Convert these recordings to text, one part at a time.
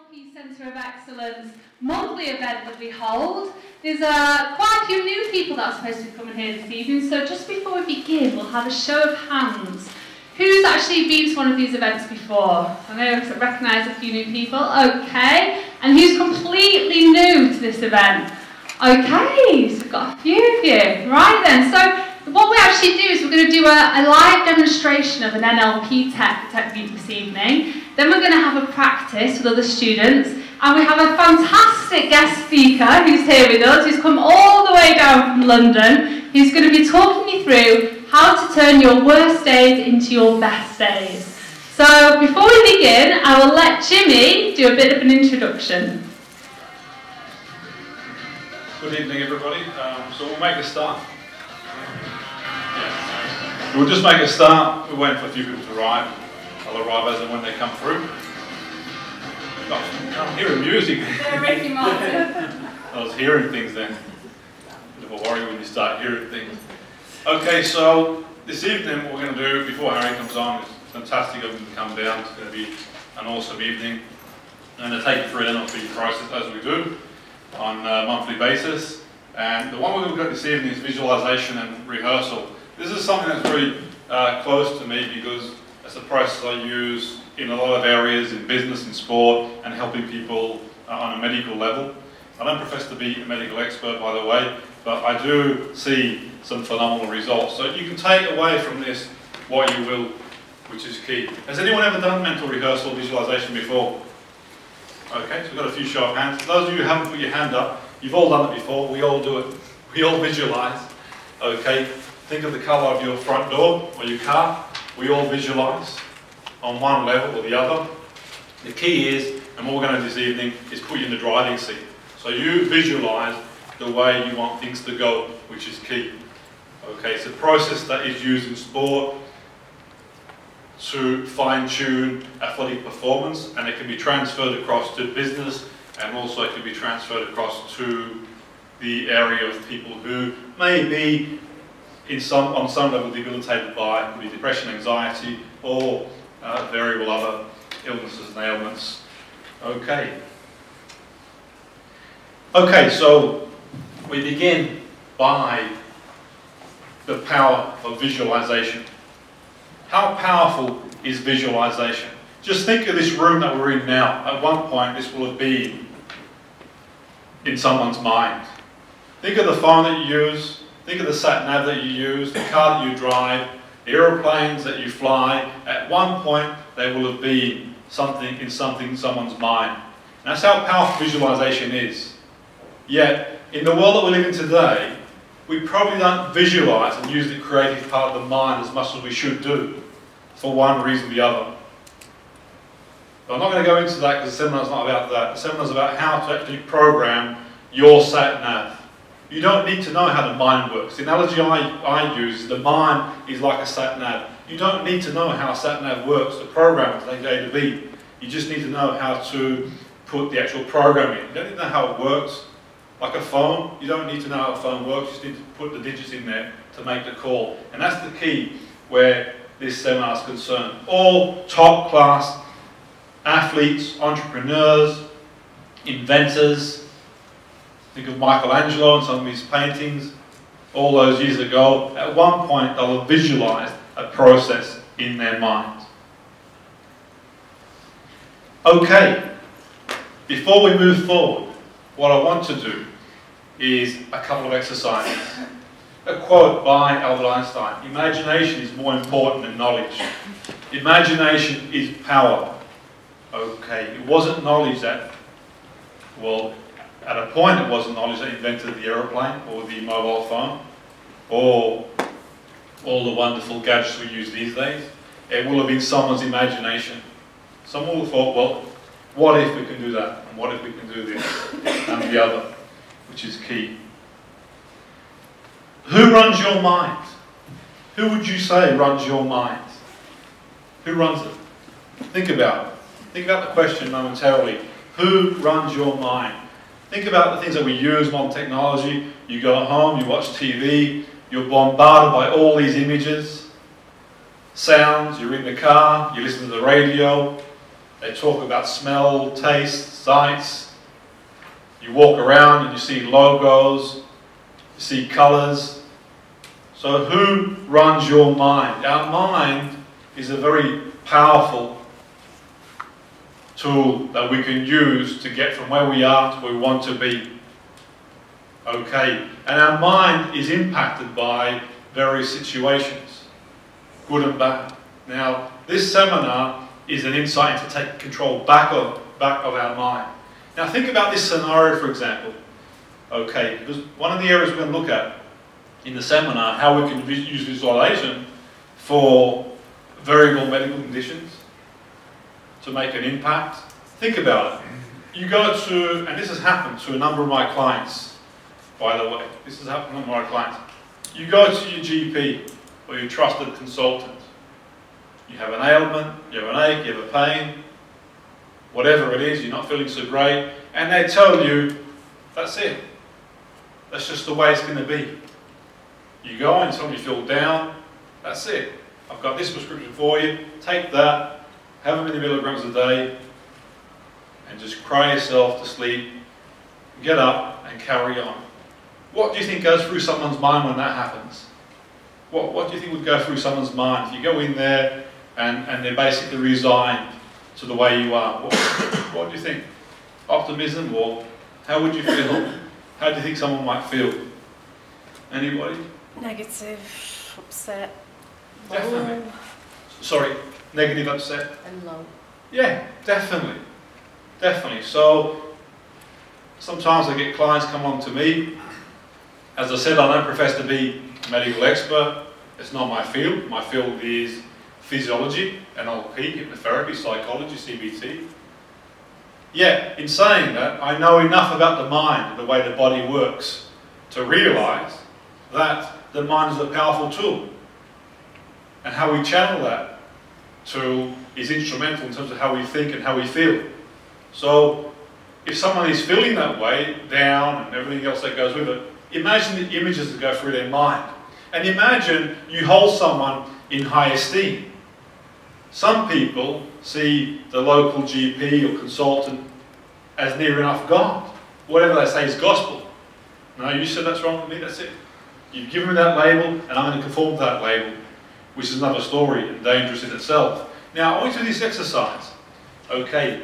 NLP Centre of Excellence monthly event that we hold. There's quite a few new people that are supposed to be coming here this evening, so just before we begin, we'll have a show of hands. Who's actually been to one of these events before? I know I recognise a few new people. Okay. And who's completely new to this event? Okay, so we've got a few of you. Right then, so what we actually do is we're going to do a live demonstration of an NLP technique this evening. Then we're going to have a practice with other students. And we have a fantastic guest speaker who's here with us, who's come all the way down from London, who's going to be talking you through how to turn your worst days into your best days. So before we begin, I will let Jimmy do a bit of an introduction. Good evening, everybody. So we'll make a start. We'll just make a start. We're waiting for a few people to arrive. I'll arrive as and when they come through. I'm hearing music. They're Ricky Martin. I was hearing things then. Bit of a worry when you start hearing things. Okay, so this evening what we're going to do before Harry comes on is fantastic of him to come down. It's going to be an awesome evening. I'm going to take you through an NLP process as we do on a monthly basis. And the one we're going to look at this evening is visualization and rehearsal. This is something that's very close to me because it's a process I use in a lot of areas, in business and sport, and helping people on a medical level. I don't profess to be a medical expert, by the way, but I do see some phenomenal results. So you can take away from this what you will, which is key. Has anyone ever done mental rehearsal visualization before? Okay, so we've got a few show of hands. For those of you who haven't put your hand up, you've all done it before. We all do it. We all visualize. Okay, think of the colour of your front door or your car. We all visualize on one level or the other. The key is, and what we're going to do this evening, is put you in the driving seat. So you visualize the way you want things to go, which is key. Okay, it's a process that is used in sport to fine-tune athletic performance, and it can be transferred across to business, and also it can be transferred across to the area of people who may be on some level debilitated by could be depression, anxiety, or variable other illnesses and ailments. Okay. Okay, so we begin by the power of visualization. How powerful is visualization? Just think of this room that we're in now. At one point, this will have been in someone's mind. Think of the phone that you use. Think of the sat-nav that you use, the car that you drive, the aeroplanes that you fly. At one point, they will have been in someone's mind. And that's how powerful visualization is. Yet, in the world that we live in today, we probably don't visualize and use the creative part of the mind as much as we should do, for one reason or the other. But I'm not going to go into that because the seminar's not about that. The seminar's about how to actually program your sat-nav. You don't need to know how the mind works. The analogy I use is the mind is like a sat-nav. You don't need to know how a sat-nav works to program it to take A to B. You just need to know how to put the actual program in. You don't need to know how it works. Like a phone, you don't need to know how a phone works. You just need to put the digits in there to make the call. And that's the key where this seminar is concerned. All top-class athletes, entrepreneurs, inventors. Think of Michelangelo and some of his paintings all those years ago. At one point, they'll have visualized a process in their minds. Okay, before we move forward, what I want to do is a couple of exercises. A quote by Albert Einstein: imagination is more important than knowledge. Imagination is power. Okay, it wasn't knowledge that, well, at a point it wasn't knowledge that invented the aeroplane or the mobile phone or all the wonderful gadgets we use these days. It will have been someone's imagination. Someone will have thought, well, what if we can do that? And what if we can do this? And the other, which is key. Who runs your mind? Who would you say runs your mind? Who runs it? Think about it. Think about the question momentarily. Who runs your mind? Think about the things that we use, modern technology. You go home, you watch TV, you're bombarded by all these images, sounds, you're in the car, you listen to the radio, They talk about smell, taste, sights. You walk around and you see logos, you see colours. So who runs your mind? Our mind is a very powerful tool that we can use to get from where we are to where we want to be. Okay, and our mind is impacted by various situations, good and bad. Now, this seminar is an insight into taking control back of our mind. Now, think about this scenario, for example. Okay, because one of the areas we're going to look at in the seminar, how we can use visualization for variable medical conditions to make an impact. Think about it. You go to, and this has happened to a number of my clients, by the way. This has happened to a number of my clients. You go to your GP or your trusted consultant. You have an ailment, you have an ache, you have a pain, whatever it is, you're not feeling so great, and they tell you, that's it. That's just the way it's going to be. You go and suddenly feel down, that's it. I've got this prescription for you, take that, have them many milligrams a day, and just cry yourself to sleep, get up and carry on. What do you think goes through someone's mind when that happens? What do you think would go through someone's mind if you go in there and they're basically resigned to the way you are? What do you think? Optimism, or how would you feel? How do you think someone might feel? Anybody? Negative, upset, Definitely. low. Sorry, negative, upset? And low. Yeah, definitely. Definitely. So, sometimes I get clients come on to me. As I said, I don't profess to be a medical expert. It's not my field. My field is physiology, NLP, hypnotherapy, psychology, CBT. Yet, in saying that, I know enough about the mind and the way the body works to realise that the mind is a powerful tool. And how we channel that tool is instrumental in terms of how we think and how we feel. So, if someone is feeling that way, down and everything else that goes with it, imagine the images that go through their mind. And imagine you hold someone in high esteem. Some people see the local GP or consultant as near enough God. Whatever they say is gospel. No, you said that's wrong with me, that's it. You've given me that label, and I'm going to conform to that label, which is another story and dangerous in itself. Now, I want you to do this exercise. Okay.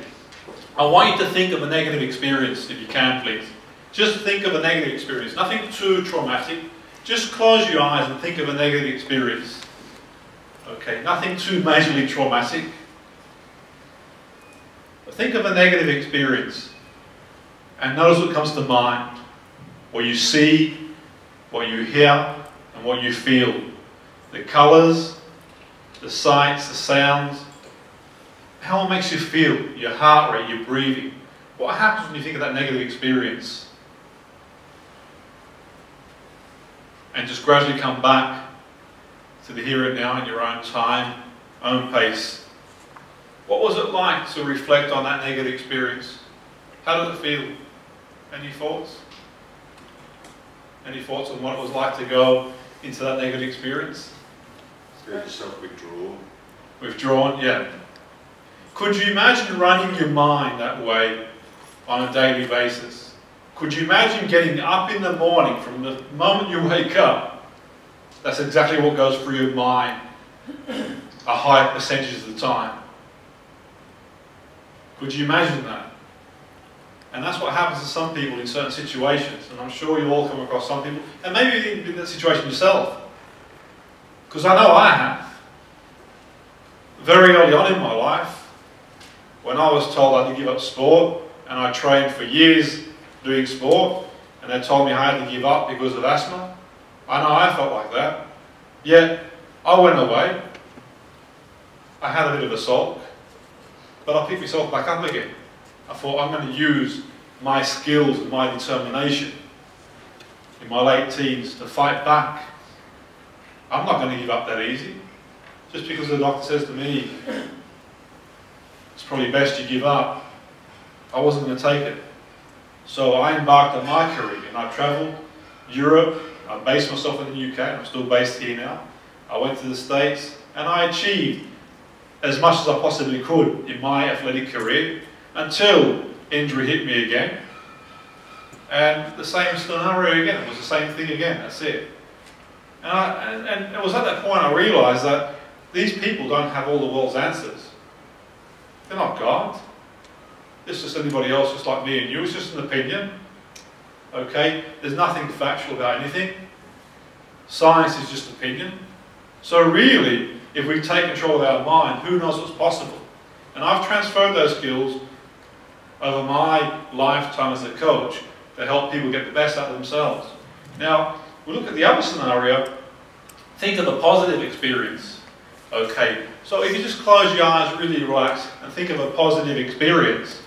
I want you to think of a negative experience, if you can, please. Just think of a negative experience. Nothing too traumatic. Just close your eyes and think of a negative experience. Okay, nothing too majorly traumatic. But think of a negative experience and notice what comes to mind. What you see, what you hear, and what you feel. The colours, the sights, the sounds. How it makes you feel, your heart rate, your breathing. What happens when you think of that negative experience? And just gradually come back to the here and now in your own time, own pace. What was it like to reflect on that negative experience? How did it feel? Any thoughts? Any thoughts on what it was like to go into that negative experience? Let yourself withdraw. Withdrawn, yeah. Could you imagine running your mind that way on a daily basis? Could you imagine getting up in the morning from the moment you wake up? That's exactly what goes through your mind a high percentage of the time. Could you imagine that? And that's what happens to some people in certain situations. And I'm sure you've all come across some people, and maybe you've even been in that situation yourself. Because I know I have. Very early on in my life, when I was told I had to give up sport, and I trained for years doing sport, and they told me I had to give up because of asthma, I know I felt like that. Yet, I went away. I had a bit of a sulk, but I picked myself back up again. I thought, I'm going to use my skills and my determination in my late teens to fight back. I'm not going to give up that easy. Just because the doctor says to me, it's probably best you give up, I wasn't going to take it. So I embarked on my career, and I travelled Europe. I based myself in the UK, I'm still based here now. I went to the States, and I achieved as much as I possibly could in my athletic career until injury hit me again. And the same scenario again, it was the same thing again, that's it. And it was at that point I realised that these people don't have all the world's answers. They're not God. It's just anybody else just like me and you, it's just an opinion. Okay, there's nothing factual about anything. Science is just opinion. So really, if we take control of our mind, who knows what's possible? And I've transferred those skills over my lifetime as a coach to help people get the best out of themselves. Now, we look at the other scenario, think of the positive experience. Okay, so if you just close your eyes, really relax, and think of a positive experience,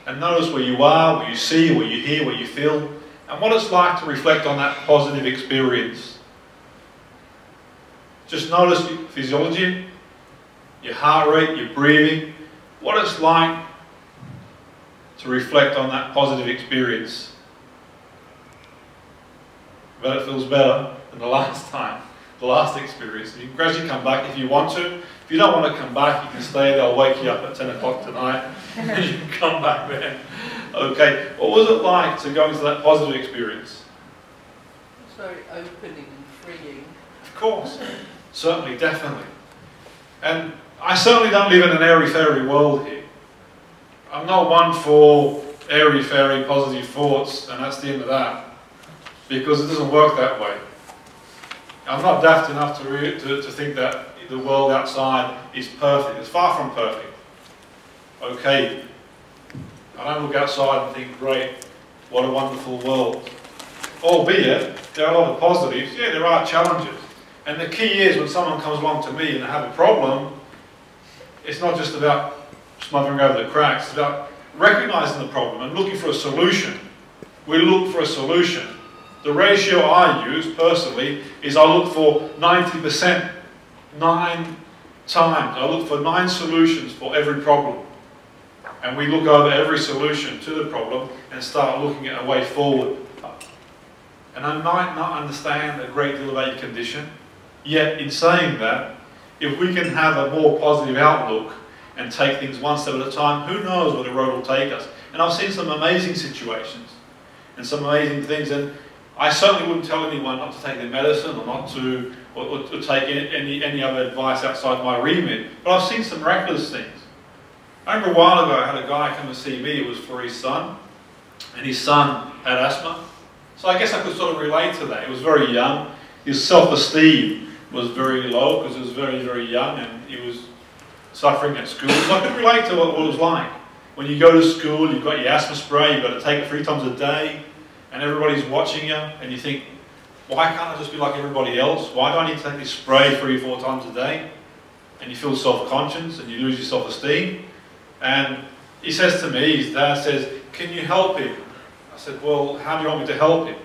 and notice where you are, what you see, what you hear, what you feel, and what it's like to reflect on that positive experience. Just notice your physiology, your heart rate, your breathing, what it's like to reflect on that positive experience. But it feels better than the last time, the last experience. You can gradually come back if you want to. If you don't want to come back, you can stay there. I'll wake you up at 10 o'clock tonight and you can come back then. Okay, what was it like to go into that positive experience? It's very opening and freeing. Of course, certainly, definitely. And I certainly don't live in an airy-fairy world here. I'm not one for airy-fairy positive thoughts and that's the end of that. Because it doesn't work that way. I'm not daft enough to think that the world outside is perfect. It's far from perfect. Okay, I don't look outside and think, great, what a wonderful world. Albeit, there are a lot of positives. Yeah, there are challenges. And the key is when someone comes along to me and they have a problem, it's not just about smothering over the cracks. It's about recognising the problem and looking for a solution. We look for a solution. The ratio I use, personally, is I look for 90%, 9 times. I look for 9 solutions for every problem. And we look over every solution to the problem and start looking at a way forward. And I might not understand a great deal about your condition, yet in saying that, if we can have a more positive outlook and take things one step at a time, who knows where the road will take us. And I've seen some amazing situations and some amazing things. And I certainly wouldn't tell anyone not to take their medicine or not to or take any other advice outside my remit, but I've seen some miraculous things. I remember a while ago I had a guy come and see me. It was for his son, and his son had asthma. So I guess I could sort of relate to that. He was very young. His self-esteem was very low because he was very, very young and he was suffering at school. So I could relate to what it was like. When you go to school, you've got your asthma spray, you've got to take it 3 times a day, and everybody's watching you, and you think, why can't I just be like everybody else? Why do I need to take this spray 3 or 4 times a day? And you feel self-conscious and you lose your self-esteem. And he says to me, his dad says, can you help him? I said, well, how do you want me to help him?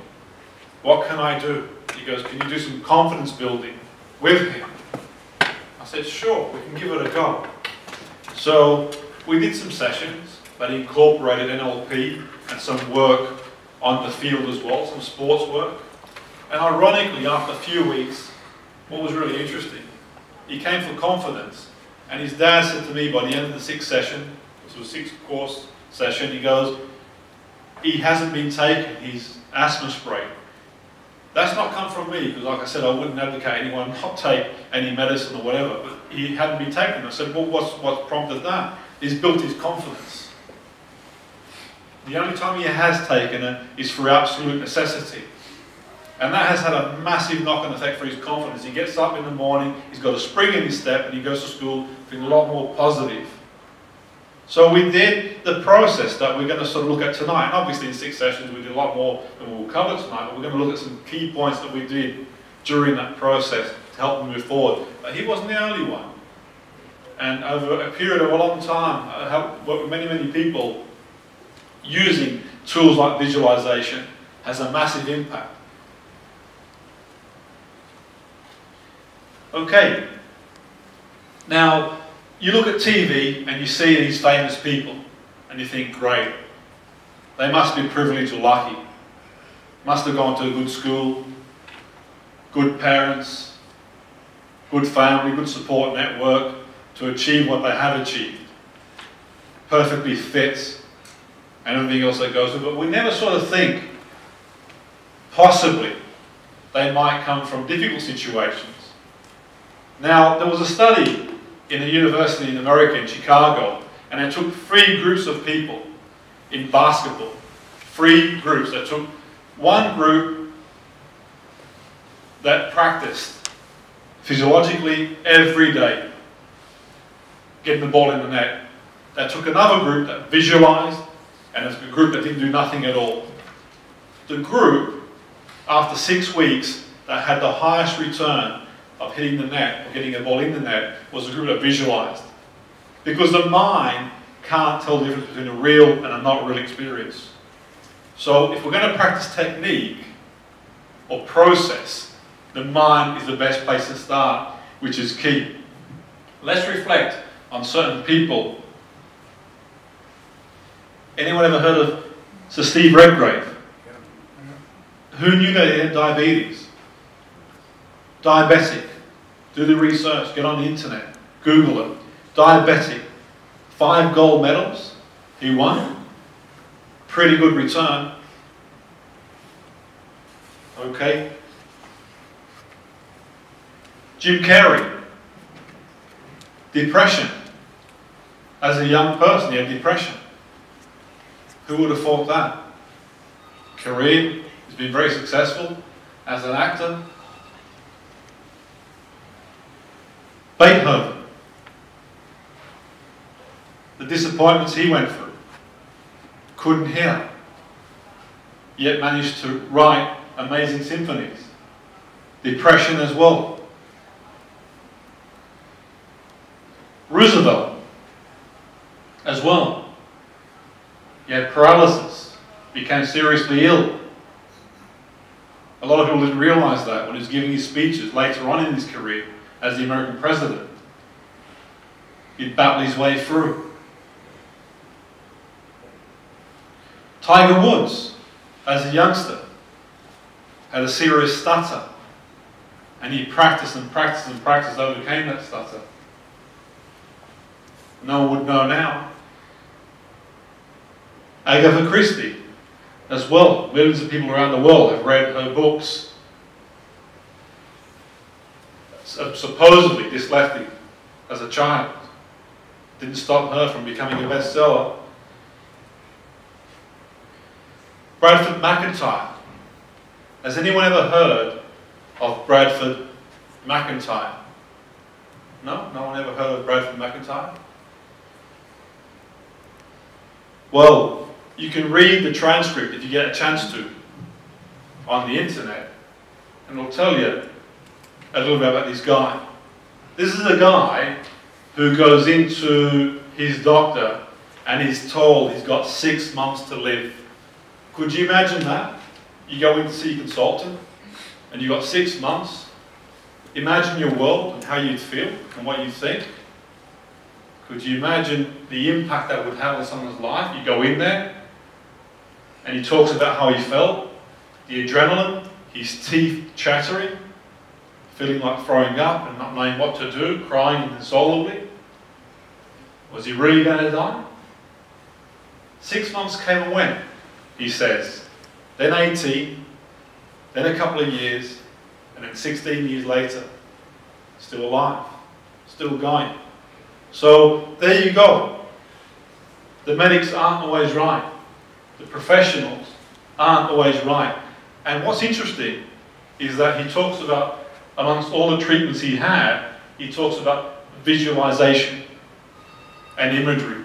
What can I do? He goes, can you do some confidence building with him? I said, sure, we can give it a go. So we did some sessions that incorporated NLP and some work on the field as well, some sports work. And ironically, after a few weeks, what was really interesting, he came for confidence. And his dad said to me by the end of the 6th session, this was a 6-course session, he goes, he hasn't been taking his asthma spray. That's not come from me, because like I said, I wouldn't advocate anyone not take any medicine or whatever, but he hadn't been taking it. I said, well, what's prompted that? He's built his confidence. The only time he has taken it is for absolute necessity. And that has had a massive knock-on effect for his confidence. He gets up in the morning, he's got a spring in his step, and he goes to school feeling a lot more positive. So we did the process that we're going to sort of look at tonight. And obviously in 6 sessions we did a lot more than we'll cover tonight, but we're going to look at some key points that we did during that process to help him move forward. But he wasn't the only one. And over a period of a long time, I helped work with many, many people using tools like visualization has a massive impact. Okay, now you look at TV and you see these famous people and you think, great, they must be privileged or lucky, must have gone to a good school, good parents, good family, good support network to achieve what they have achieved. Perfectly fit, and everything else that goes with it. But we never sort of think, possibly, they might come from difficult situations. Now, there was a study in a university in America, in Chicago, and it took 3 groups of people in basketball. 3 groups. They took one group that practiced physiologically every day, getting the ball in the net. They took another group that visualized, and a group that didn't do nothing at all. The group, after 6 weeks, that had the highest return of hitting the net, or getting a ball in the net, was the group that visualized. Because the mind can't tell the difference between a real and a not real experience. So if we're going to practice technique or process, the mind is the best place to start, which is key. Let's reflect on certain people. Anyone ever heard of Sir Steve Redgrave? Who knew that he had diabetes? Diabetic. Do the research, get on the internet, Google it. Diabetic. 5 gold medals he won. Pretty good return. Okay. Jim Carrey. Depression. As a young person, he had depression. Who would have thought that? Career, he's been very successful as an actor. Beethoven. The disappointments he went through. Couldn't hear. Yet managed to write amazing symphonies. Depression as well. Roosevelt as well. He had paralysis, became seriously ill. A lot of people didn't realize that when he was giving his speeches later on in his career as the American president. He'd battle his way through. Tiger Woods, as a youngster, had a serious stutter. And he practiced and practiced and practiced, overcame that stutter. No one would know now. Agatha Christie, as well. Millions of people around the world have read her books. Supposedly dyslexic as a child. Didn't stop her from becoming a bestseller. Bradford McIntyre. Has anyone ever heard of Bradford McIntyre? No? No one ever heard of Bradford McIntyre? Well, you can read the transcript if you get a chance to on the internet, and it'll tell you a little bit about this guy. This is a guy who goes into his doctor and he's told he's got 6 months to live. Could you imagine that? You go in to see a consultant and you've got 6 months. Imagine your world and how you'd feel and what you'd think. Could you imagine the impact that would have on someone's life? You go in there and he talks about how he felt, the adrenaline, his teeth chattering, feeling like throwing up and not knowing what to do, crying inconsolably. Was he really going to die? 6 months came and went, he says. Then 18, then a couple of years, and then 16 years later, still alive, still going. So there you go. The medics aren't always right. The professionals aren't always right. And what's interesting is that he talks about, amongst all the treatments he had, he talks about visualization and imagery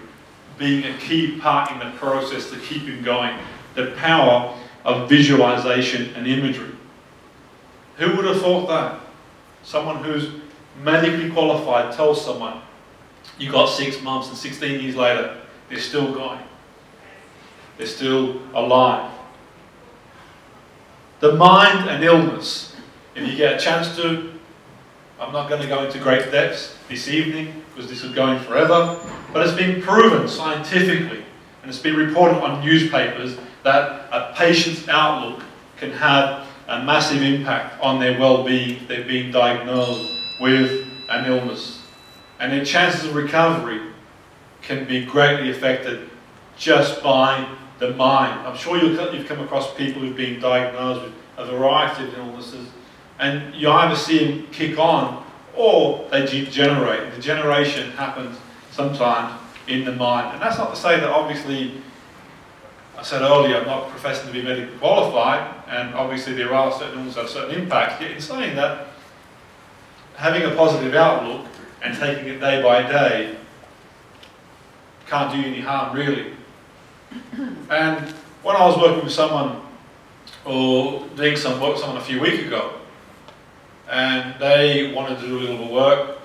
being a key part in the process to keep him going. The power of visualization and imagery. Who would have thought that? Someone who's medically qualified tells someone, you got 6 months and 16 years later, they're still going. They're still alive. The mind and illness. If you get a chance to, I'm not going to go into great depths this evening because this is going forever, but it's been proven scientifically and it's been reported on newspapers that a patient's outlook can have a massive impact on their well-being if they're being diagnosed with an illness. And their chances of recovery can be greatly affected just by the mind. I'm sure you've come across people who've been diagnosed with a variety of illnesses, and you either see them kick on or they degenerate. Degeneration happens sometimes in the mind. And that's not to say that, obviously, I said earlier, I'm not professing to be medically qualified, and obviously there are certain illnesses that have certain impacts. Yet in saying that, having a positive outlook and taking it day by day can't do you any harm, really. And when I was working with someone, or doing some work with someone a few weeks ago, and they wanted to do a little bit of work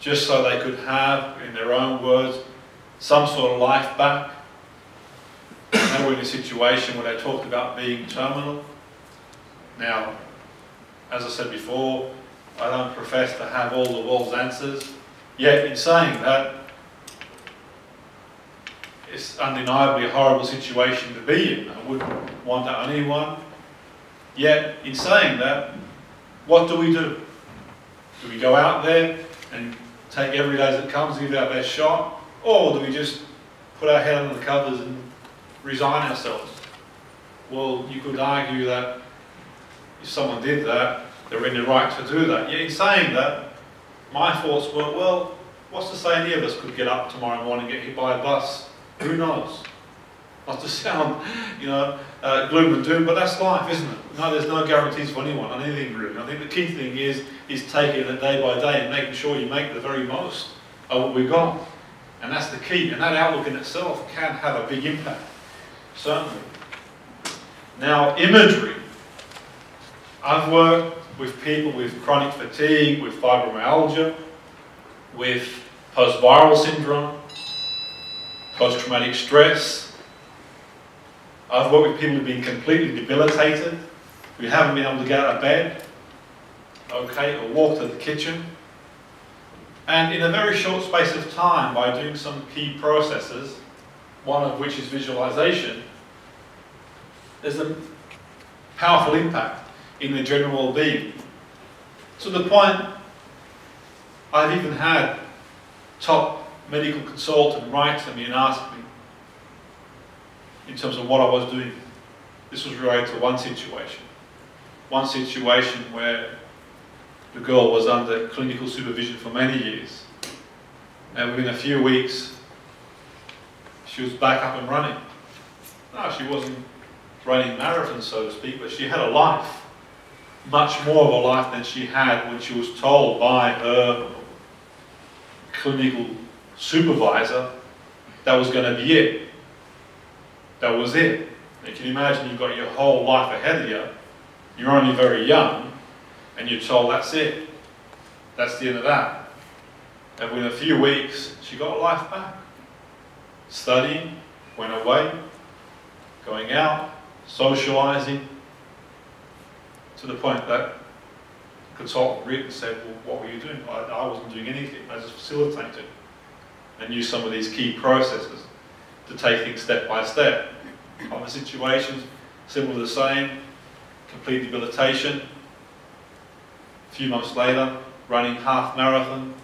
just so they could have, in their own words, some sort of life back. And they were in a situation where they talked about being terminal. Now, as I said before, I don't profess to have all the world's answers. Yet, in saying that, it's undeniably a horrible situation to be in. I wouldn't want that on anyone. Yet, in saying that, what do? Do we go out there and take every day as it comes, give it our best shot? Or do we just put our head under the covers and resign ourselves? Well, you could argue that if someone did that, they're in the right to do that. Yet in saying that, my thoughts were, well, what's to say any of us could get up tomorrow morning and get hit by a bus? Who knows? Not to sound, gloom and doom, but that's life, isn't it? No, there's no guarantees for anyone on anything really. I think the key thing is taking it day by day and making sure you make the very most of what we've got. And that's the key. And that outlook in itself can have a big impact, certainly. Now, imagery. I've worked with people with chronic fatigue, with fibromyalgia, with post-viral syndrome, post-traumatic stress. I've worked with people who've been completely debilitated, who haven't been able to get out of bed, okay, or walk to the kitchen. And in a very short space of time, by doing some key processes, one of which is visualization, there's a powerful impact in their general well-being. To the point, I've even had top medical consultant write to me and ask me in terms of what I was doing. This was related to one situation. One situation where the girl was under clinical supervision for many years. And within a few weeks, she was back up and running. No, she wasn't running marathons, so to speak, but she had a life. Much more of a life than she had when she was told by her clinical supervisor that was going to be it. That was it. You can imagine you've got your whole life ahead of you. You're only very young, and you're told that's it. That's the end of that. And within a few weeks, she got her life back. Studying, went away, going out, socializing, to the point that the consultant written said, well, what were you doing? I wasn't doing anything. I just facilitated and used some of these key processes to take things step by step. Other situations, similar to the same, complete debilitation. A few months later, running half marathon,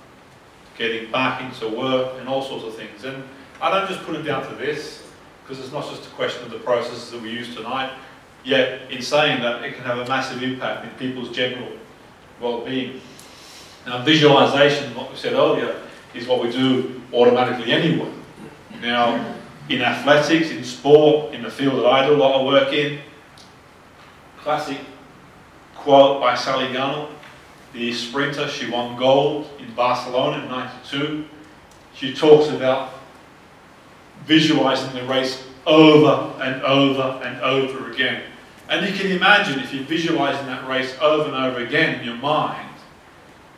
getting back into work, and all sorts of things. And I don't just put it down to this, because it's not just a question of the processes that we use tonight. Yet, in saying that, it can have a massive impact in people's general well-being. Now, visualization, what we said earlier, is what we do automatically anyway. Now, in athletics, in sport, in the field that I do a lot of work in, classic quote by Sally Gunnell, the sprinter, she won gold in Barcelona in '92. She talks about visualizing the race over and over and over again. And you can imagine if you're visualizing that race over and over again in your mind,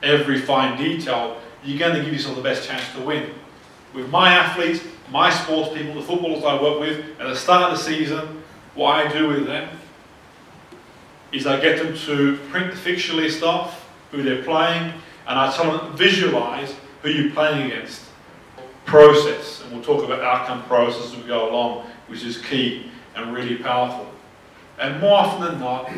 every fine detail, you're going to give yourself the best chance to win. With my athletes, my sports people, the footballers I work with, at the start of the season, what I do with them is I get them to print the fixture list off, who they're playing, and I tell them, visualize who you're playing against. Process, and we'll talk about outcome process as we go along, which is key and really powerful. And more often than not,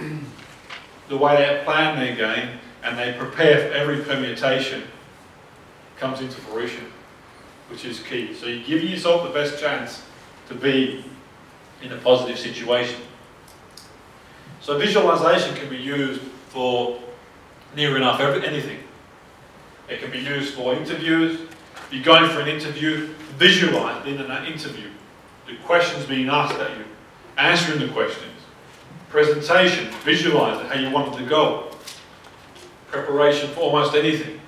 the way they plan their game and they prepare for every permutation comes into fruition, which is key. So you're giving yourself the best chance to be in a positive situation. So visualization can be used for near enough anything. It can be used for interviews. If you're going for an interview, visualize in that interview the questions being asked at you, answering the questions. Presentation, visualize it, how you want it to go. Preparation for almost anything.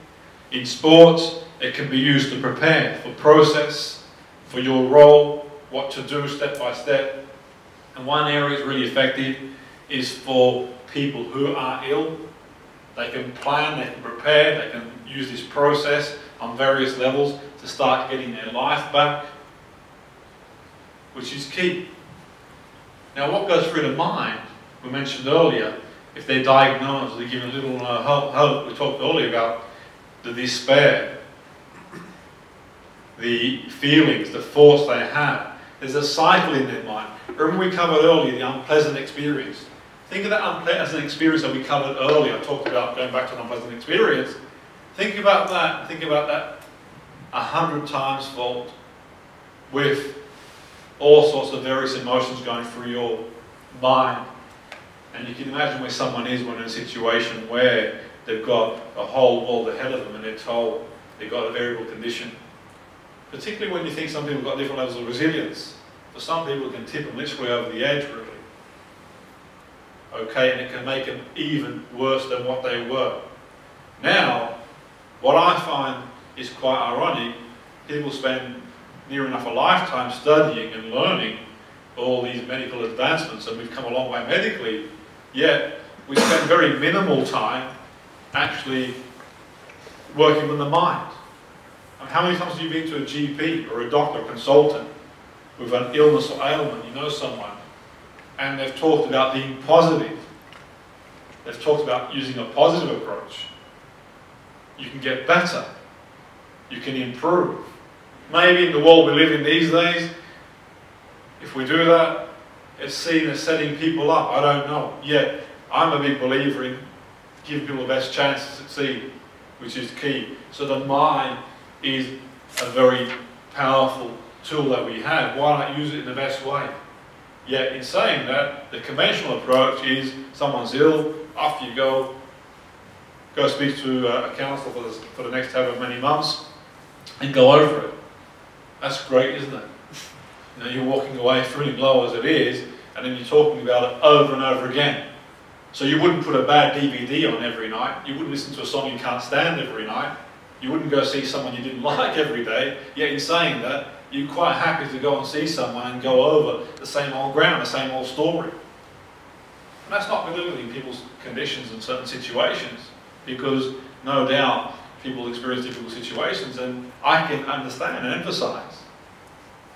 In sports, it can be used to prepare for process, for your role, what to do step by step. And one area that's really effective is for people who are ill. They can plan, they can prepare, they can use this process on various levels to start getting their life back, which is key. Now what goes through the mind, we mentioned earlier, if they're diagnosed, they're given little hope. We talked earlier about the despair, the feelings, the thoughts they have. There's a cycle in their mind. Remember we covered earlier the unpleasant experience. Think of that unpleasant experience that we covered earlier. I talked about going back to an unpleasant experience. Think about that 100 times fold with all sorts of various emotions going through your mind. And you can imagine where someone is when in a situation where they've got a whole world ahead of them and they're told they've got a variable condition. Particularly when you think some people have got different levels of resilience. For some people it can tip them literally over the edge, really. Okay, and it can make them even worse than what they were. Now, what I find is quite ironic, people spend near enough a lifetime studying and learning all these medical advancements, and we've come a long way medically, yet we spend very minimal time actually working on the mind. And how many times have you been to a GP or a doctor or consultant with an illness or ailment, you know someone, and they've talked about being positive. They've talked about using a positive approach. You can get better. You can improve. Maybe in the world we live in these days, if we do that, it's seen as setting people up. I don't know. Yet, I'm a big believer in giving people the best chance to succeed, which is key. So the mind is a very powerful tool that we have. Why not use it in the best way? Yet, in saying that, the conventional approach is someone's ill, off you go speak to a counsellor for the next however many months, and go over it. That's great, isn't it? You know, you're walking away feeling low as it is, and then you're talking about it over and over again. So you wouldn't put a bad DVD on every night. You wouldn't listen to a song you can't stand every night. You wouldn't go see someone you didn't like every day. Yet in saying that, you're quite happy to go and see someone and go over the same old ground, the same old story. And that's not belittling people's conditions in certain situations, because no doubt people experience difficult situations, and I can understand and emphasise.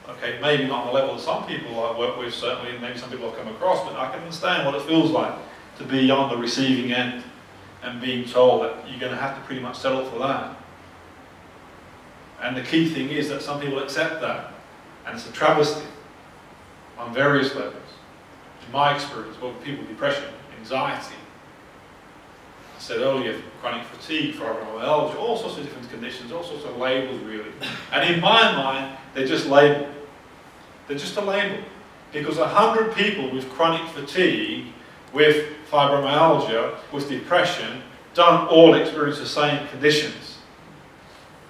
Okay, maybe not on the level of some people I work with, certainly, and maybe some people I've come across, but I can understand what it feels like to be on the receiving end and being told that you're going to have to pretty much settle for that. And the key thing is that some people accept that, and it's a travesty on various levels. In my experience, well, people with depression, anxiety, I said earlier, chronic fatigue, fibromyalgia, all sorts of different conditions, all sorts of labels really. And in my mind, they're just labels. They're just a label. Because 100 people with chronic fatigue, with fibromyalgia, with depression, don't all experience the same conditions.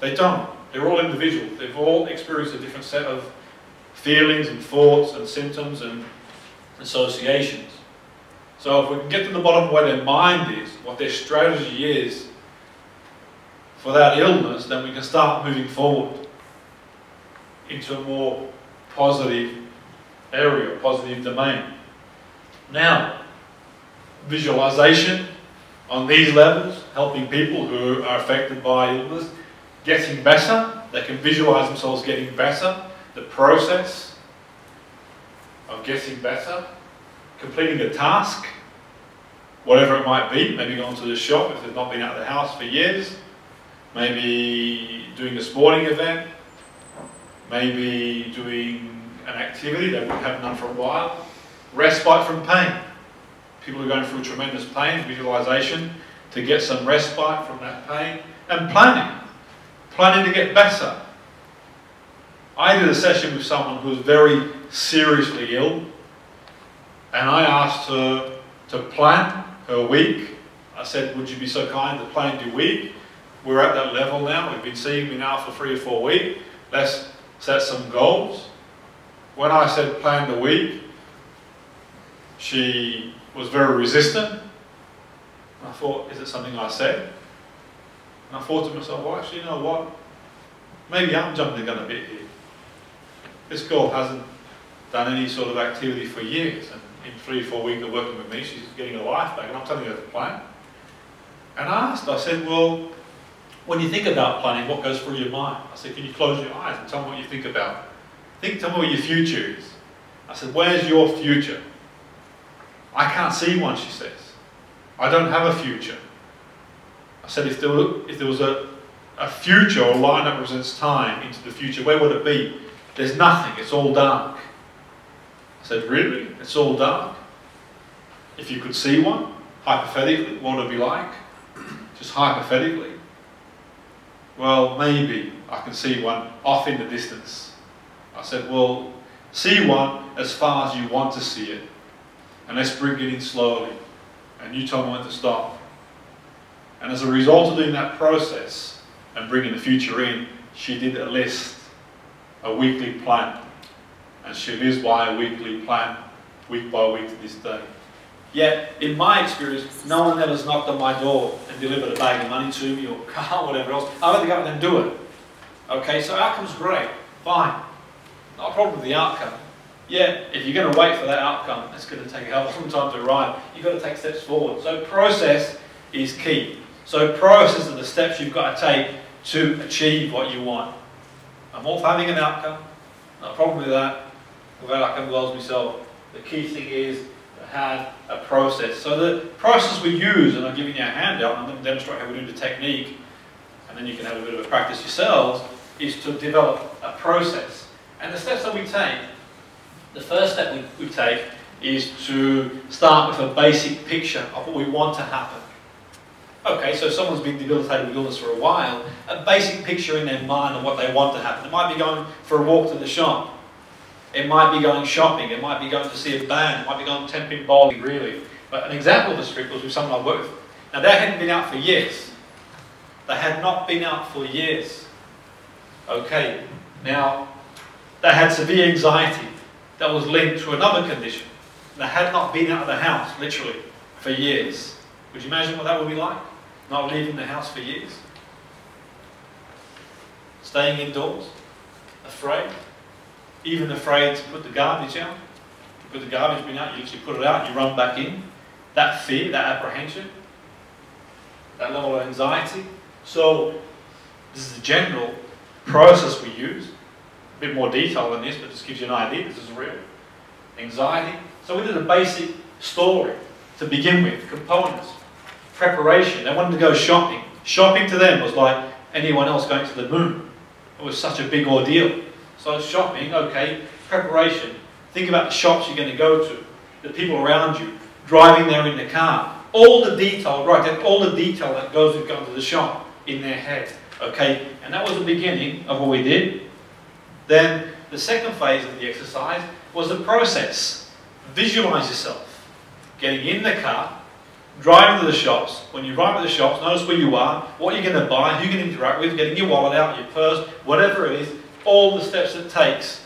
They don't. They're all individual. They've all experienced a different set of feelings and thoughts and symptoms and associations. So if we can get to the bottom of where their mind is, what their strategy is for that illness, then we can start moving forward into a more positive area, positive domain. Now, visualization on these levels, helping people who are affected by illness, getting better. They can visualize themselves getting better. The process of getting better, completing a task, whatever it might be, maybe going to the shop if they've not been out of the house for years, maybe doing a sporting event, maybe doing an activity that we haven't done for a while, respite from pain. People are going through tremendous pain, visualization, to get some respite from that pain, and planning to get better. I did a session with someone who was very seriously ill, and I asked her to plan her week. I said, would you be so kind to plan your week? We're at that level now. We've been seeing me now for 3 or 4 weeks. Let's set some goals. When I said plan the week, she was very resistant. I thought, is it something I said? And I thought to myself, well, actually, you know what? Maybe I'm jumping the gun a bit here. This girl hasn't done any sort of activity for years, and in 3 or 4 weeks of working with me, she's getting her life back, and I'm telling her to plan. And I asked, I said, well, when you think about planning, what goes through your mind? I said, can you close your eyes and tell me what you think about? Tell me what your future is. I said, where's your future? I can't see one, she says. I don't have a future. I said, if there was a future or a line that represents time into the future, where would it be? There's nothing, it's all dark. I said, really? It's all dark? If you could see one, hypothetically, what would it be like? Just hypothetically. Well, maybe I can see one off in the distance. I said, well, see one as far as you want to see it. And let's bring it in slowly. And you tell me when to stop. And as a result of doing that process and bringing the future in, she did a list, a weekly plan. And she lives by a weekly plan, week by week to this day. Yet, in my experience, no one ever has knocked on my door and delivered a bag of money to me or a car or whatever else. I've had to go out and do it. Okay, so outcome's great, fine. Not a problem with the outcome. Yet, if you're going to wait for that outcome, it's going to take a hell of a long time to arrive. You've got to take steps forward. So process is key. So process are the steps you've got to take to achieve what you want. I'm all for having an outcome. No problem with that. Without outcome goals myself. The key thing is to have a process. So the process we use, and I'm giving you a handout, and I'm going to demonstrate how we do the technique, and then you can have a bit of a practice yourselves, is to develop a process. And the steps that we take, the first step we take is to start with a basic picture of what we want to happen. Okay, so someone's been debilitated with illness for a while, a basic picture in their mind of what they want to happen. It might be going for a walk to the shop. It might be going shopping. It might be going to see a band. It might be going 10-pin bowling, really. But an example of this trip was with someone I worked with. Now, they hadn't been out for years. They had not been out for years. Okay, now, they had severe anxiety that was linked to another condition. They had not been out of the house, literally, for years. Could you imagine what that would be like? Not leaving the house for years? Staying indoors? Afraid? Even afraid to put the garbage out? You put the garbage bin out, you literally put it out, you run back in. That fear, that apprehension, that level of anxiety. So, this is the general process we use. A bit more detail than this, but just gives you an idea. This is real. Anxiety. So we did a basic story to begin with, components. Preparation. They wanted to go shopping. Shopping to them was like anyone else going to the moon. It was such a big ordeal. So shopping, okay. Preparation. Think about the shops you're going to go to, the people around you, driving there in the car. All the detail, right then, all the detail that goes with going to the shop in their head. Okay, and that was the beginning of what we did. Then the second phase of the exercise was the process. Visualize yourself getting in the car, driving to the shops. When you arrive at the shops, notice where you are, what you're going to buy, who you're going to interact with, getting your wallet out, your purse, whatever it is, all the steps it takes.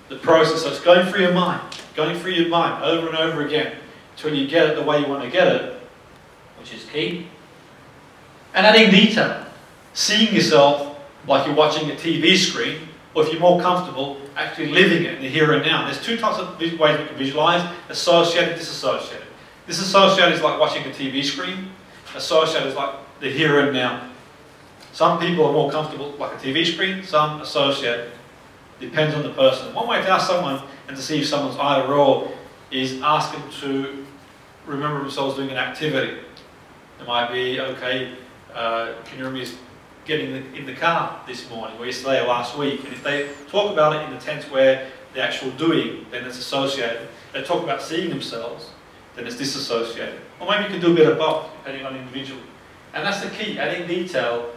The process, so it's going through your mind over and over again until you get it the way you want to get it, which is key. And adding detail, seeing yourself like you're watching a TV screen, or if you're more comfortable, actually living it in the here and now. There's two types of ways we can visualize: associated, disassociated. Disassociated is like watching a TV screen. Associated is like the here and now. Some people are more comfortable like a TV screen, some associated. Depends on the person. One way to ask someone and to see if someone's either or is ask them to remember themselves doing an activity. It might be, okay, can you remember getting in the car this morning or yesterday or last week? And if they talk about it in the tense where the actual doing, then it's associated. If they talk about seeing themselves, then it's disassociated. Or maybe you can do a bit of both, depending on the individual. And that's the key, adding detail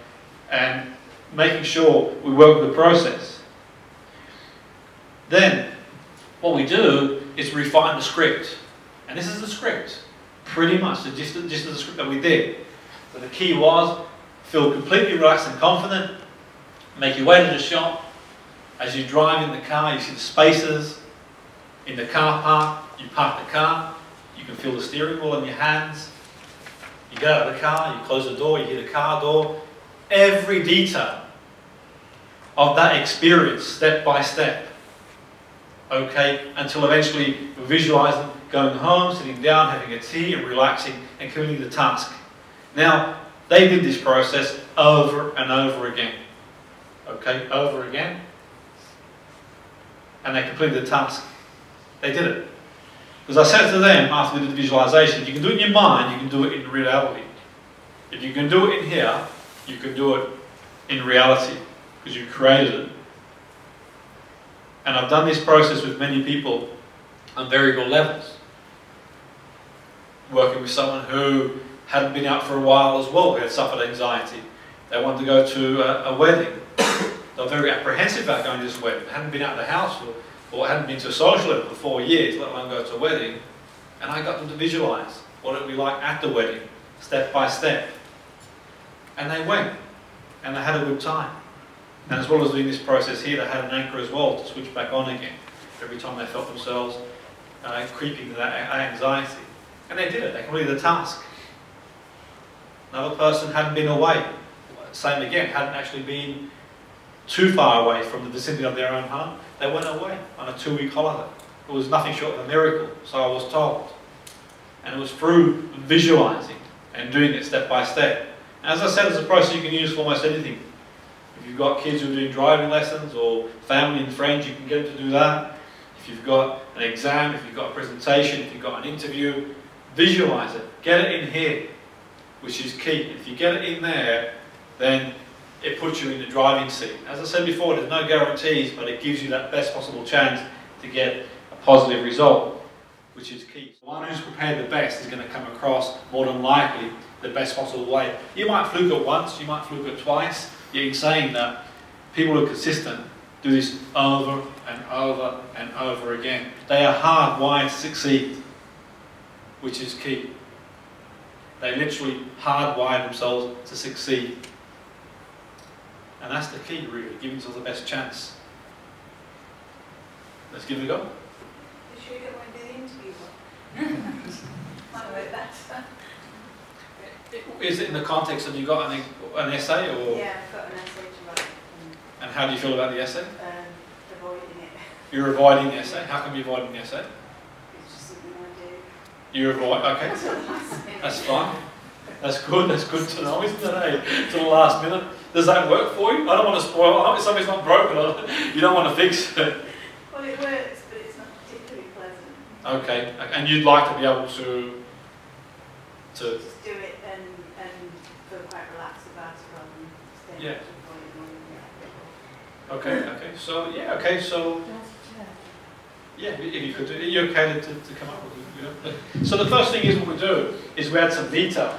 and making sure we work with the process. Then, what we do is refine the script. And this is the script, pretty much, just the script that we did. So the key was, feel completely relaxed and confident, make your way to the shop. As you drive in the car, you see the spaces. In the car park, you park the car, you can feel the steering wheel in your hands. You get out of the car, you close the door, you hear the car door. Every detail of that experience, step by step. Okay, until eventually we're visualizing going home, sitting down, having a tea and relaxing and completing the task. Now, they did this process over and over again. Okay, over again. And they completed the task. They did it. Because I said to them after we did the visualization, you can do it in your mind, you can do it in reality. If you can do it in here, you can do it in reality, because you created it. And I've done this process with many people on variable levels. Working with someone who hadn't been out for a while as well, who had suffered anxiety. They wanted to go to a wedding. They were very apprehensive about going to this wedding. They hadn't been out of the house or hadn't been to a social event for 4 years, let alone go to a wedding. And I got them to visualize what it would be like at the wedding, step by step. And they went, and they had a good time. And as well as doing this process here, they had an anchor as well to switch back on again every time they felt themselves creeping to that anxiety. And they did it, they completed the task. Another person hadn't been away. Same again, hadn't actually been too far away from the vicinity of their own home. They went away on a 2-week holiday. It was nothing short of a miracle, so I was told. And it was through visualizing and doing it step by step. As I said, it's a process you can use for almost anything. If you've got kids who are doing driving lessons or family and friends, you can get them to do that. If you've got an exam, if you've got a presentation, if you've got an interview, visualize it. Get it in here, which is key. If you get it in there, then it puts you in the driving seat. As I said before, there's no guarantees, but it gives you that best possible chance to get a positive result, which is key. The one who's prepared the best is going to come across, more than likely, the best possible way. You might fluke it once, you might fluke it twice, yet in saying that, people who are consistent do this over and over and over again. They are hardwired to succeed, which is key. They literally hardwire themselves to succeed. And that's the key, really, giving yourself the best chance. Let's give it a go. You sure you don't want to do the interview one? Might work better. Is it in the context of you got an essay, or? Yeah, I've got an essay to write. And how do you feel about the essay? Avoiding it. You're avoiding the essay. How come you're avoiding the essay? It's just something I do. You avoid. Okay, that's fine. That's good. That's good to know, isn't it? Hey, to the last minute. Does that work for you? I don't want to spoil. I hope something's not broken. You don't want to fix it. Well, it works, but it's not particularly pleasant. Okay, and you'd like to be able to just do it and feel quite relaxed about it rather than staying yeah. up Okay, so yeah, okay, so yeah, if you could do it, you're okay to come up with it, you know? So the first thing is what we do is we add some detail.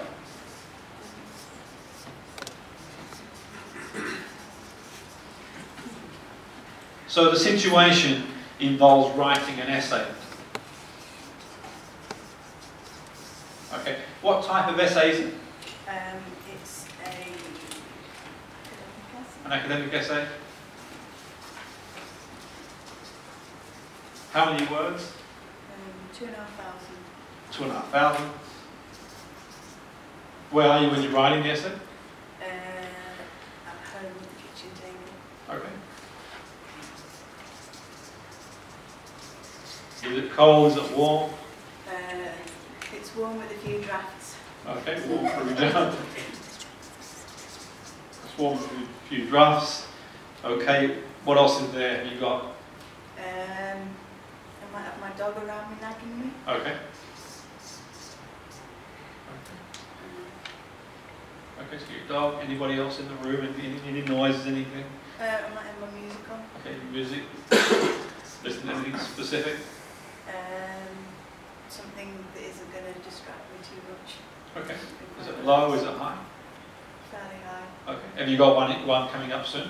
So the situation involves writing an essay. Okay, what type of essay is it? It's An academic essay? How many words? 2,500. 2,500. Where are you when you're writing the essay? At home at the kitchen table. Okay. Is it cold? Is it warm? It's warm with a few drafts. Okay, warm for a draft. It's warm for a few drafts. Okay, what else is there? You got? I might have my dog around me nagging me. Okay. Okay, so your dog. Anybody else in the room? Any noises? Anything? I might have my music on. Okay, music. Listen to anything specific? Something that isn't going to distract me too much. Okay. Is it low? Is it high? Have you got one coming up soon?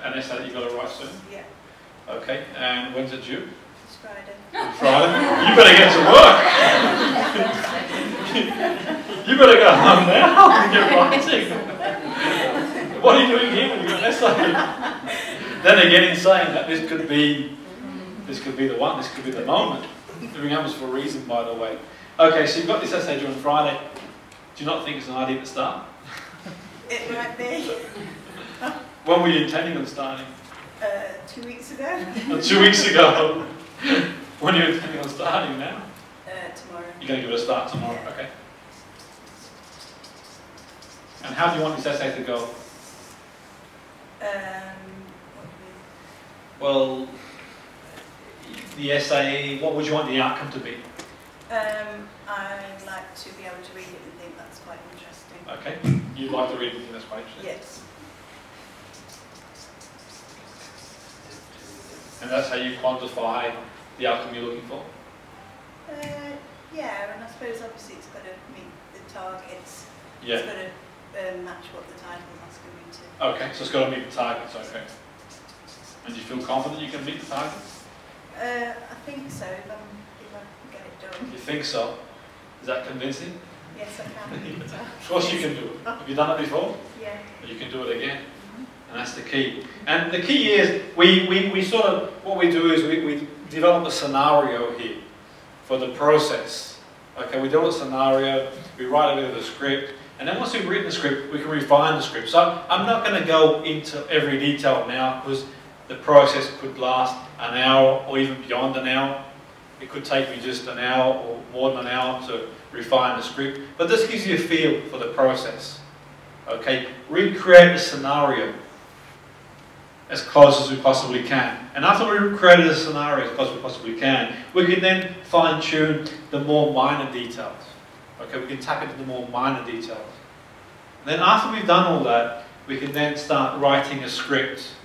An essay that you've got to write soon? Yeah. Okay, and when's it due? It's Friday. Friday? You better get to work! You better go home now and get writing. What are you doing here when you've got an essay? Then again, in saying that, this could be the one, this could be the moment. Everything happens for a reason, by the way. Okay, so you've got this essay due on Friday. Do you not think it's an idea to start? It might be. When were you intending on starting? 2 weeks ago. 2 weeks ago. When are you intending on starting now? Tomorrow. You're going to give it a start tomorrow, Yeah. okay. And how do you want this essay to go? What do you mean? Well, the essay, what would you want the outcome to be? I'd like to be able to read it and think that's quite interesting. Okay, you'd like to read anything that's quite interesting? Yes. And that's how you quantify the outcome you're looking for? Yeah, and I suppose obviously it's got to meet the targets. Yeah. It's got to match what the title's asking me to. Okay, so it's got to meet the targets, okay. And do you feel confident you can meet the targets? I think so, if I can get it done. You think so? Is that convincing? Yes, I can. Of course you can do it. Have you done it before? Yeah. You can do it again. And that's the key. And the key is, we sort of, what we do is we develop a scenario here for the process. Okay, we develop a scenario, we write a bit of a script, and then once we've written the script, we can refine the script. So I'm not going to go into every detail now, because the process could last an hour or even beyond an hour. It could take me just an hour or more than an hour to refine the script. But this gives you a feel for the process. Okay, recreate the scenario as close as we possibly can. And after we've created a scenario as close as we possibly can, we can then fine-tune the more minor details. Okay, we can tap into the more minor details. And then after we've done all that, we can then start writing a script.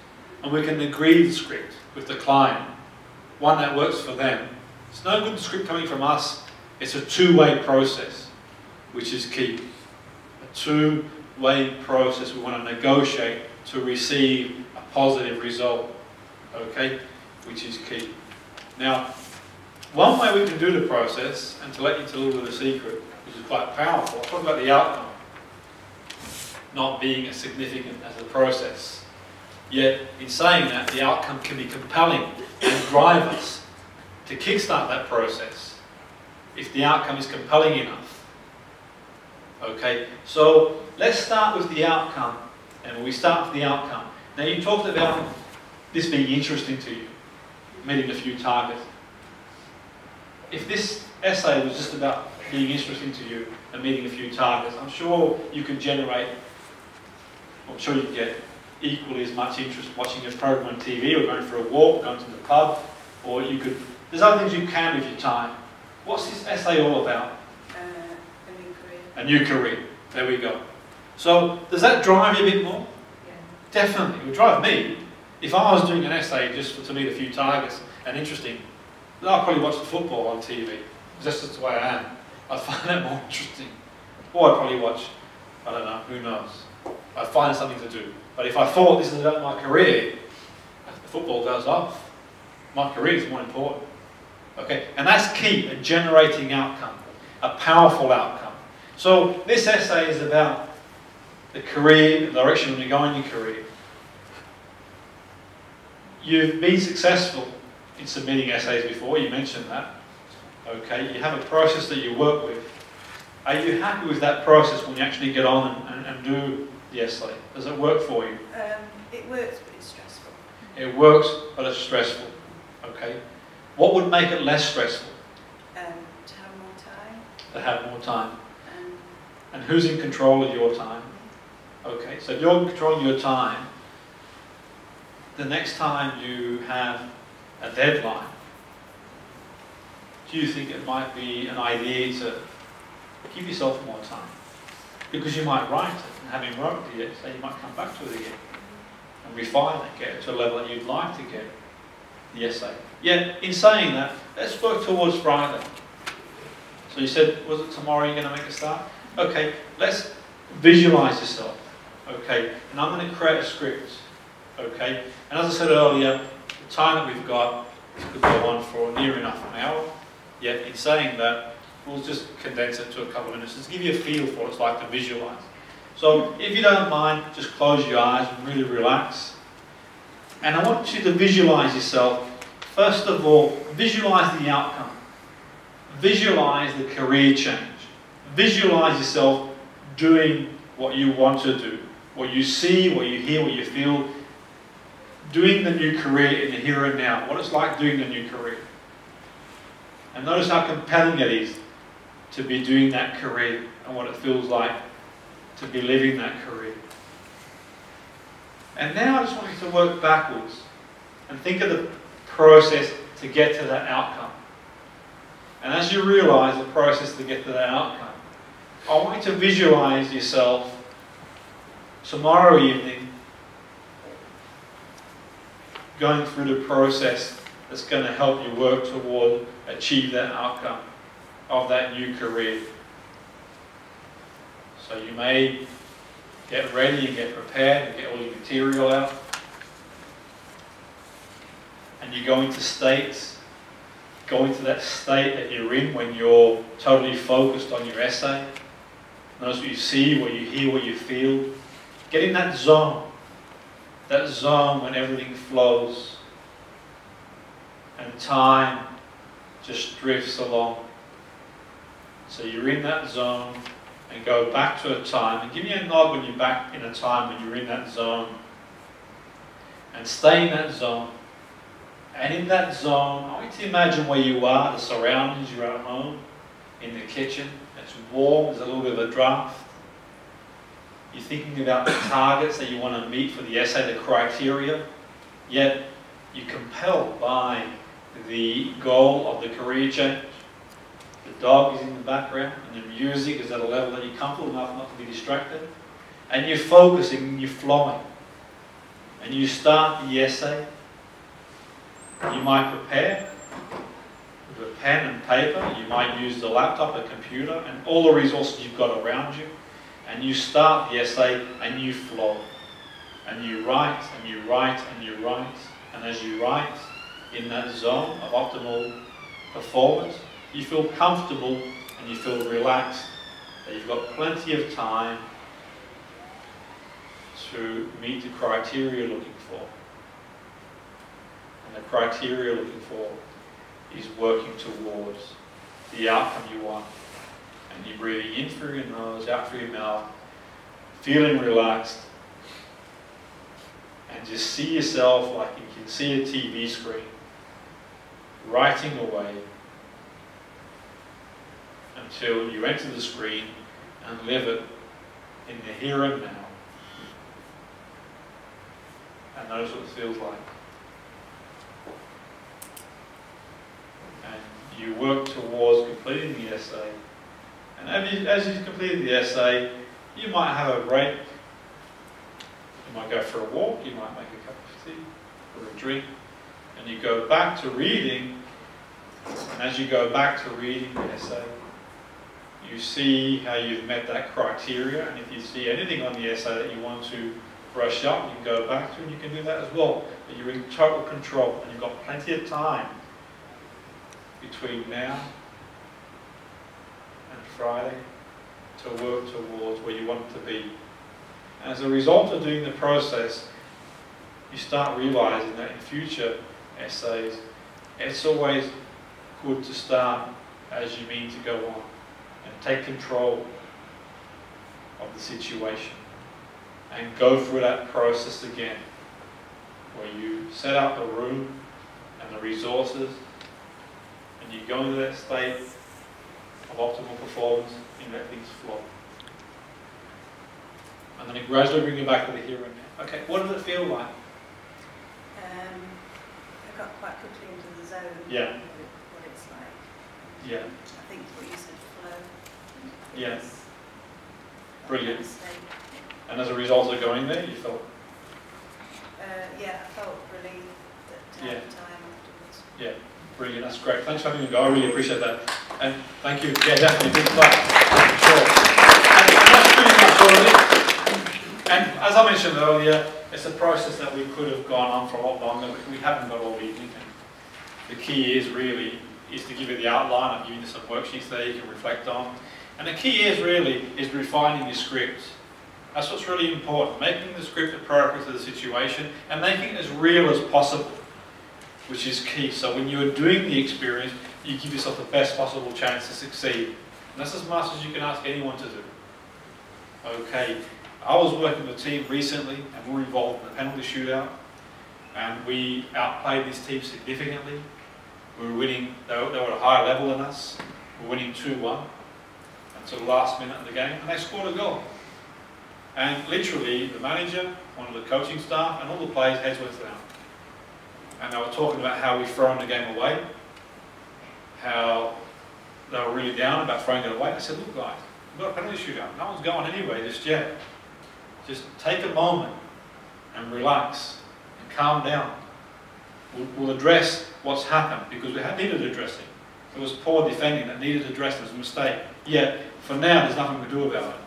And we can agree the script with the client, one that works for them. It's no good script coming from us. It's a two-way process, which is key. A two-way process. We want to negotiate to receive a positive result, okay, which is key. Now, one way we can do the process, and to let you into a little bit of a secret, which is quite powerful, I'll talk about the outcome not being as significant as the process. Yet, in saying that, the outcome can be compelling and drive us to kickstart that process if the outcome is compelling enough. Okay, so let's start with the outcome. And when we start with the outcome, now you talked about this being interesting to you, meeting a few targets. If this essay was just about being interesting to you and meeting a few targets, I'm sure you could generate, I'm sure you could get equally as much interest watching a program on TV or going for a walk, going to the pub, or you could, there's other things you can with your time. What's this essay all about? A new career. A new career. There we go. So, does that drive you a bit more? Yeah. Definitely. It would drive me. If I was doing an essay just to meet a few targets and interesting, then I'd probably watch the football on TV. That's just the way I am. I'd find that more interesting. Or I'd probably watch, I don't know, who knows. I'd find something to do. But if I thought this is about my career, the football goes off. My career is more important. Okay, and that's key, a generating outcome, a powerful outcome. So this essay is about the career, the direction you go in your career. You've been successful in submitting essays before, you mentioned that. Okay, you have a process that you work with. Are you happy with that process when you actually get on and do the essay? Does it work for you? It works, but it's stressful. It works, but it's stressful. Okay. What would make it less stressful? To have more time. To have more time. And who's in control of your time? Okay, so if you're in control of your time, the next time you have a deadline, do you think it might be an idea to give yourself more time? Because you might write it, and having wrote it, so you might come back to it again and refine it, get it to a level that you'd like to get the essay. Yet, in saying that, let's work towards Friday. So you said, was it tomorrow you're going to make a start? Okay, let's visualize yourself Okay, and I'm going to create a script. Okay, and as I said earlier, the time that we've got could go on for near enough an hour. Yet in saying that, we'll just condense it to a couple of minutes, just to give you a feel for what it's like to visualize. So if you don't mind, just close your eyes and really relax. And I want you to visualize yourself. First of all, visualize the outcome. Visualize the career change. Visualize yourself doing what you want to do. What you see, what you hear, what you feel. Doing the new career in the here and now. What it's like doing the new career. And notice how compelling it is to be doing that career and what it feels like to be living that career. And now I just want you to work backwards and think of the process to get to that outcome. And as you realize the process to get to that outcome, I want you to visualize yourself tomorrow evening going through the process that's going to help you work toward achieve that outcome of that new career. So you may get ready and get prepared and get all your material out. And you go into states, go into that state that you're in when you're totally focused on your essay. Notice what you see, what you hear, what you feel. Get in that zone when everything flows and time just drifts along. So you're in that zone and go back to a time, and give me a nod when you're back in a time when you're in that zone, and stay in that zone. And in that zone, I want you to imagine where you are, the surroundings. You're at home, in the kitchen, it's warm, there's a little bit of a draft. You're thinking about the targets that you want to meet for the essay, the criteria, yet you're compelled by the goal of the career change. The dog is in the background, and the music is at a level that you're comfortable enough not to be distracted. And you're focusing, and you're flowing. And you start the essay. You might prepare with a pen and paper. You might use the laptop, a computer, and all the resources you've got around you. And you start the essay, and you flow. And you write, and you write, and you write. And as you write, in that zone of optimal performance, you feel comfortable and you feel relaxed, that you've got plenty of time to meet the criteria you're looking for. And the criteria you're looking for is working towards the outcome you want. And you're breathing in through your nose, out through your mouth, feeling relaxed, and just see yourself like you can see a TV screen, writing away until you enter the screen and live it in the here and now. And notice what it feels like. And you work towards completing the essay. And as you complete the essay, you might have a break. You might go for a walk, you might make a cup of tea or a drink, and you go back to reading. And as you go back to reading the essay, you see how you've met that criteria, and if you see anything on the essay that you want to brush up, you can go back to, and you can do that as well. But you're in total control, and you've got plenty of time between now and Friday to work towards where you want to be. And as a result of doing the process, you start realizing that in future essays, it's always good to start as you mean to go on and take control of the situation and go through that process again, where you set up the room and the resources and you go into that state of optimal performance and let things flow. And then it gradually bring you back to the here and now. Okay, what does it feel like? I got quite quickly into the zone. Yeah. What it's like. Yeah. I think what you said, flow. Yeah. It's Brilliant. a state. And as a result of going there, you felt? Yeah, I felt relieved that Yeah. time afterwards. Yeah, brilliant. That's great. Thanks for having me go. I really appreciate that. And thank you. Yeah, definitely. Big clap. Sure. And that's pretty much all it is. And I mentioned earlier, it's a process that we could have gone on for a lot longer, but we haven't got all evening. The key is really to give you the outline. I've given you some worksheets there you can reflect on. And the key is really refining your script. That's what's really important, making the script appropriate to the situation and making it as real as possible, which is key. So when you're doing the experience, you give yourself the best possible chance to succeed. And that's as much as you can ask anyone to do. Okay, I was working with a team recently and we were involved in a penalty shootout and we outplayed this team significantly. We were winning, they were at a higher level than us. We were winning 2-1 until the last minute of the game and they scored a goal. And literally the manager, one of the coaching staff and all the players' heads went down. And they were talking about how we'd thrown the game away, how they were really down about throwing it away. I said, look guys, we've got a penalty shootout. No one's going anywhere just yet. Just take a moment and relax and calm down. We'll address what's happened because we needed addressing. It was poor defending that needed addressing. It was a mistake. Yet, for now, there's nothing to do about it.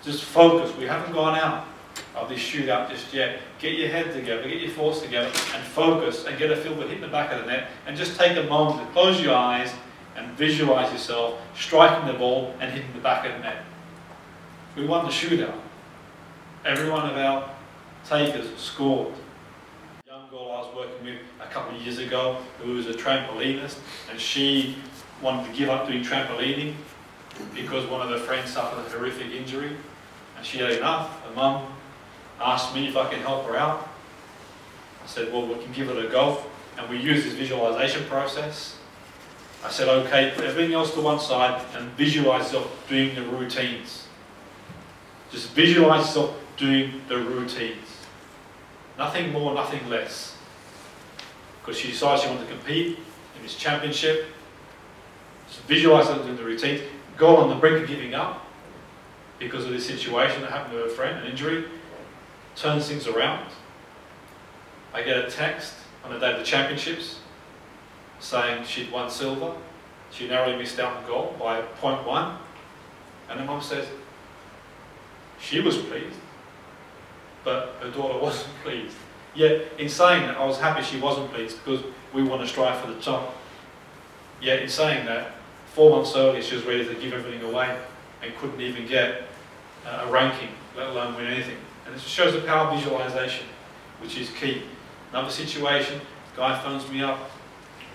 Just focus. We haven't gone out of this shootout just yet. Get your head together, get your thoughts together, and focus and get a feel for hitting the back of the net. And just take a moment to close your eyes and visualize yourself striking the ball and hitting the back of the net. We won the shootout. Every one of our takers scored. A young girl I was working with a couple of years ago who was a trampolinist, and she wanted to give up doing trampolining because one of her friends suffered a horrific injury and she had enough. Her mum asked me if I can help her out. I said, well, we can give it a go, and we use this visualization process. I said, okay, put everything else to one side and visualize yourself doing the routines. Just visualize yourself doing the routines. Nothing more, nothing less. Because she decided she wanted to compete in this championship. Just visualize her doing the routines. Go on the brink of giving up because of this situation that happened to her friend, an injury. Turns things around. I get a text on the day of the championships saying she'd won silver. She narrowly missed out on goal by 0.1. And her mum says she was pleased, but her daughter wasn't pleased. Yet, in saying that, I was happy she wasn't pleased because we want to strive for the top. Yet, in saying that, 4 months earlier, she was ready to give everything away and couldn't even get a ranking, let alone win anything. And it shows the power of visualization, which is key. Another situation, guy phones me up,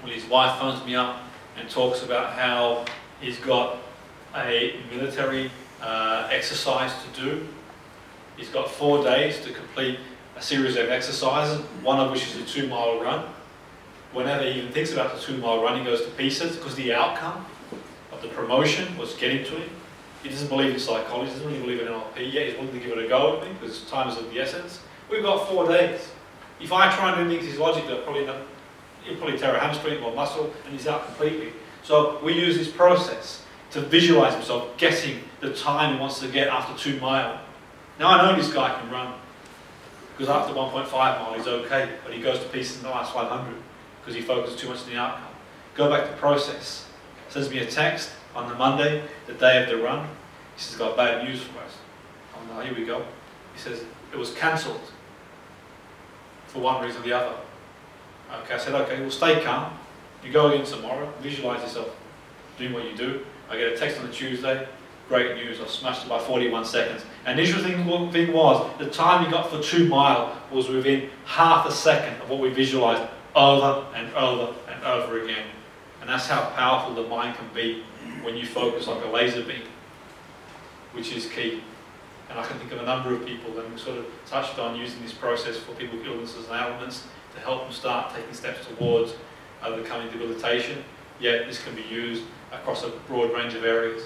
well, his wife phones me up and talks about how he's got a military exercise to do. He's got 4 days to complete a series of exercises, one of which is a 2-mile run. Whenever he even thinks about the 2-mile run, he goes to pieces because the outcome of the promotion was getting to him. He doesn't believe in psychology, doesn't really believe in NLP yet. He's willing to give it a go with me because time is of the essence. We've got 4 days. If I try and do things his logic, he'll probably tear a hamstring or muscle and he's out completely. So we use this process to visualize himself guessing the time he wants to get after 2 miles. Now I know this guy can run because after 1.5 mile he's okay, but he goes to pieces in the last 500 because he focuses too much on the outcome. Go back to process. Sends me a text on the Monday, the day of the run. He says, got bad news for us. I'm like, here we go. He says, it was cancelled for one reason or the other. Okay, I said, okay, well stay calm. You go again tomorrow, visualize yourself doing what you do. I get a text on the Tuesday, great news, I smashed it by 41 seconds. And the interesting thing was, the time he got for 2 miles was within half a second of what we visualized over and over and over again. And that's how powerful the mind can be when you focus like a laser beam, which is key. And I can think of a number of people that we sort of touched on using this process for people with illnesses and ailments to help them start taking steps towards overcoming debilitation. Yet this can be used across a broad range of areas.